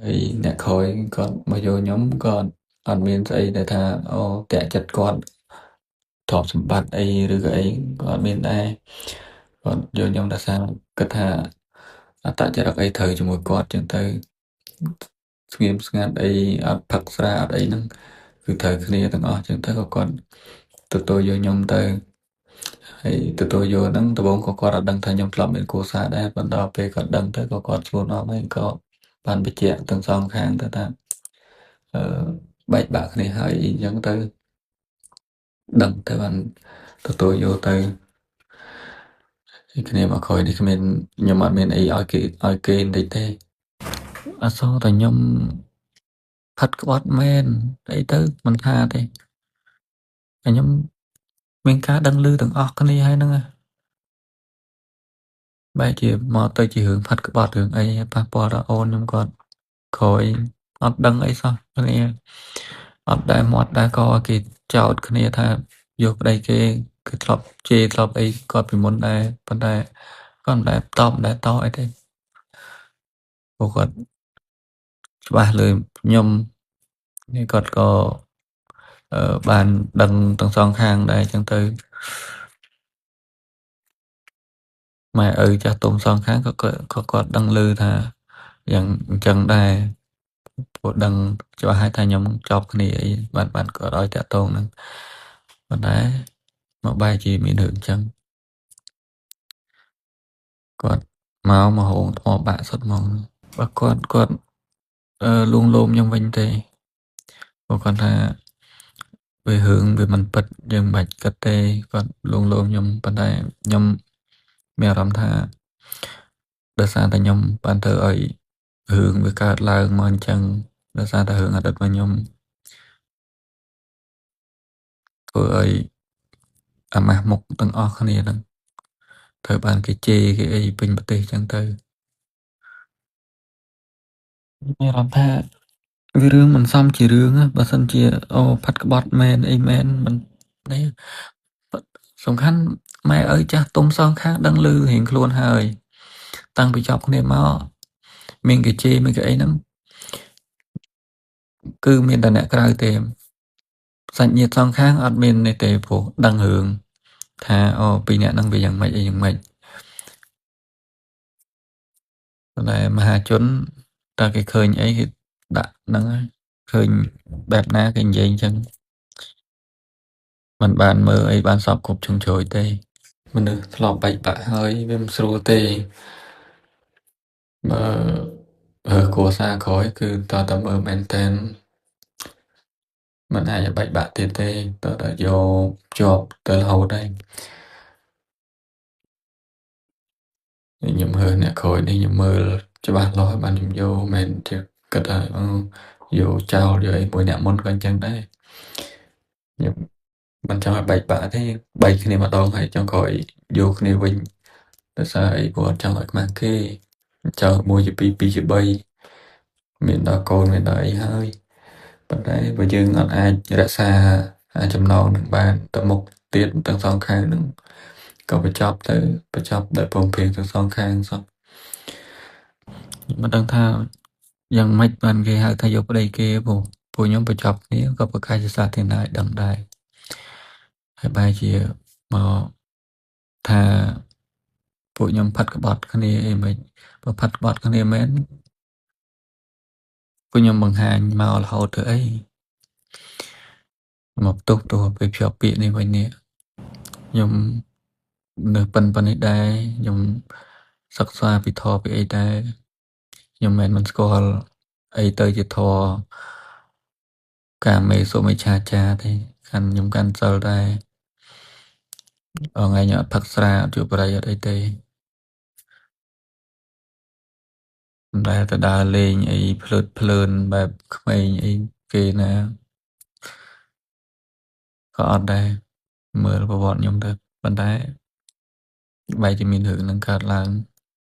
ហើយអ្នកក្រោយគាត់មកយកខ្ញុំគាត់អត់មានស្អីដែលថាតាក់ចិត្តគាត់ទ្រព្យសម្បត្តិអីឬក៏អីក៏អត់មានដែរគាត់យកខ្ញុំដោយសារគិតថាអត្តចរិតអីត្រូវជាមួយគាត់ចឹងទៅស្ងៀមស្ងាត់អីអត់ផឹកស្រាអត់អីហ្នឹងគឺត្រូវគ្នាទាំងអស់ចឹងទៅក៏គាត់ទទួលយកខ្ញុំទៅហើយទទួលយកហ្នឹងដំបូងក៏គាត់អត់ដឹងថាខ្ញុំធ្លាប់មានគ្រួសារដែរប៉ុន្តែដល់ពេលគាត់ដឹងទៅក៏គាត់ខ្លួនអស់ហើយក៏បានបញ្ជាក់ទាំងសងខាងទៅថាអឺបែកបាក់គ្នាហើយអីចឹងទៅដឹងទៅបានទទួលយកទៅគ្នាមកក្រោយនេះគ្មានខ្ញុំអត់មានអីឲ្យគេបន្តិចទេអត់សោះតែខ្ញុំផាត់ក្បត់មែនអីទៅមិនថាទេតែខ្ញុំមានការដឹងឮទាំងអស់គ្នាហើយហ្នឹងបែរជាមកទៅជារឿងផាត់ក្បត់រឿងអីប៉ះពាល់ដល់អូនខ្ញុំគាត់ក្រោយអត់ដឹងអីសោះគ្នាអត់ដែលមាត់ដែលកគេចោទគ្នាថាយកប្តីគេគឺធ្លាប់ជេរធ្លាប់អីគាត់ពីមុនដែរប៉ុន្តែគាត់មិនដែលតបមិនដែលតអីទេព្រោះគាត់ច្បាស់លើខ្ញុំនេះគាត់ក៏បានដឹងទាំងសងខាងដែរចឹងទៅម៉ែឪចាស់ទុំសងខាងក៏គាត់ដឹងឮថាយ៉ាងអញ្ចឹងដែរព្រោះដឹងច្បាស់ហើយថាខ្ញុំជាប់គ្នាអីបានគាត់ឲ្យតាក់ទងហ្នឹងប៉ុន្តែមកបែរជាមានរឿងអញ្ចឹងគាត់មកហោងថ្មបាក់សុទ្ធហ្មងបើគាត់លួងលោមខ្ញុំវិញទេព្រោះគាត់ថាវារឿងវាមិនពិតយើងមិនបាច់គិតទេគាត់លួងលោមខ្ញុំប៉ុន្តែខ្ញុំមានអារម្មណ៍ថាដោយសារតែខ្ញុំបានធ្វើឲ្យរឿងវាកើតឡើងមកអញ្ចឹងដោយសារតែរឿងអតីតរបស់ខ្ញុំធ្វើឲ្យអាម៉ាស់មុខទាំងអស់គ្នាហ្នឹងត្រូវបានគេជេរគេអីពេញប្រទេសអញ្ចឹងទៅមានអារម្មណ៍ថាវារឿងមិនសមជារឿងបើសិនជាផាត់ក្បត់មែនអីមែនមិននេះសំខាន់ម៉ែឪចាស់ទុំសងខាងដឹងឮរៀងខ្លួនហើយតាំងពីចប់គ្នាមកមានគេជេរមានគេអីហ្នឹងគឺមានតែអ្នកក្រៅទេសាច់ញាតិសងខាងអត់មាននេះទេព្រោះដឹងរឿងថាពីរអ្នកហ្នឹងវាយ៉ាងម៉េចអីយ៉ាងម៉េចតែមហាជនតើគេឃើញអីគេដាក់ហ្នឹងហើយឃើញបែបណាគេនិយាយអញ្ចឹងมันបានមើលអីបានសពគ្រប់ជ្រុងជ្រោយទេមនុស្សធ្លាប់បែកបាក់ហើយវាមិនស្រួលទេបើគ្រួសារក្រោយគឺតើមើលមែនតែនมันអាចបែកបាក់ទៀតទេតើយកជាប់ទៅរហូតហើយខ្ញុំហឺអ្នកក្រោយនេះខ្ញុំមើលច្បាស់លាស់បានខ្ញុំយកមិនជាគិតថាយកចោលយកអីមួយអ្នកមុនក៏អញ្ចឹងដែរខ្ញុំមិនចង់ឲ្យបែកបាក់ទេបែកគ្នាម្ដងហើយចង់ក្រោយយកគ្នាវិញដោយសារអីព្រោះអត់ចង់ឲ្យខ្មាស់គេចង់មួយជា2 2ជា3មានដល់កូនមានដល់អីហើយប៉ុន្តែបើយើងអត់អាចរក្សាចំណងនឹងបានទៅមុខទៀតទាំងសងខាងនឹងក៏បញ្ចប់ដោយព្រមព្រៀងទាំងសងខាងសោះមិនដឹងថាយ៉ាងម៉េចបានគេហៅថាយកប្តីគេព្រោះខ្ញុំបញ្ចប់គ្នាក៏ប្រកាសជាសាធារណៈឲ្យដឹងដែរហើយបែរជាមកថាពួកខ្ញុំផាត់ក្បត់គ្នាអីមិនបើផាត់ក្បត់គ្នាមែនពួកខ្ញុំបង្ហាញមករហូតទៅអីមកផ្ទុះពេលភ្ជាប់ពាក្យនេះវិញនេះខ្ញុំនៅប៉ុននេះដែរខ្ញុំសិក្សាពីធម៌ពីអីដែរខ្ញុំមិនស្គាល់អីទៅជាធម៌កាមេសុមិច្ឆាចារទេខ្ញុំកាន់សិលដែរថ្ងៃខ្ញុំអត់ផឹកស្រាអត់ជួបបរិយអត់អីទេមិនដែលទៅដើរលេងអីភ្លើតភ្លើនបែបក្មេងអីគេណាក៏អត់ដែរមើលប្រវត្តិខ្ញុំទៅប៉ុន្តែបែរជាមានរឿងនឹងកើតឡើង